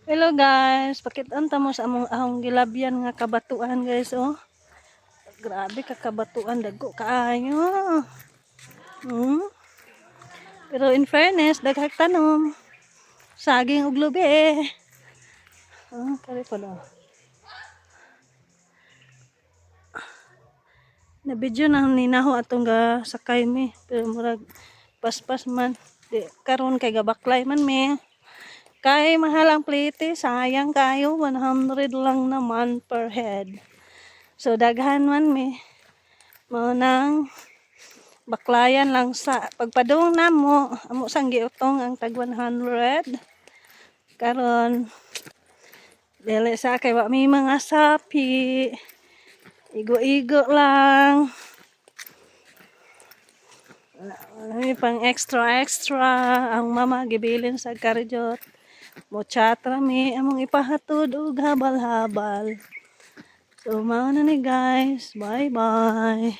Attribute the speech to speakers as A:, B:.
A: Hello guys, pakitaan mo sa among ahong gilabyan nga kabatuan guys oh. Grabe ka kabatuan, dago kaayo. Pero in fairness, daghang tanom. Saging ug lubi. Kari pala. Na video na ninaho atong ga sakay mi, pero murag paspas man. Di karon kay gabaklay man mi. Kay mahalang plite, sayang kayo, 100 lang naman per head. So daghan man mi. Mao nang baklayan lang sa pagpadung namo, amo sang giutong ang tag 100. Karon dili sa kay wa mi mga sapi. Igo-igo lang. May pang extra ang mama gibilin sa karyot. Mochatra mi among ipahatod og habal-habal. So mao na ni guys. Bye bye.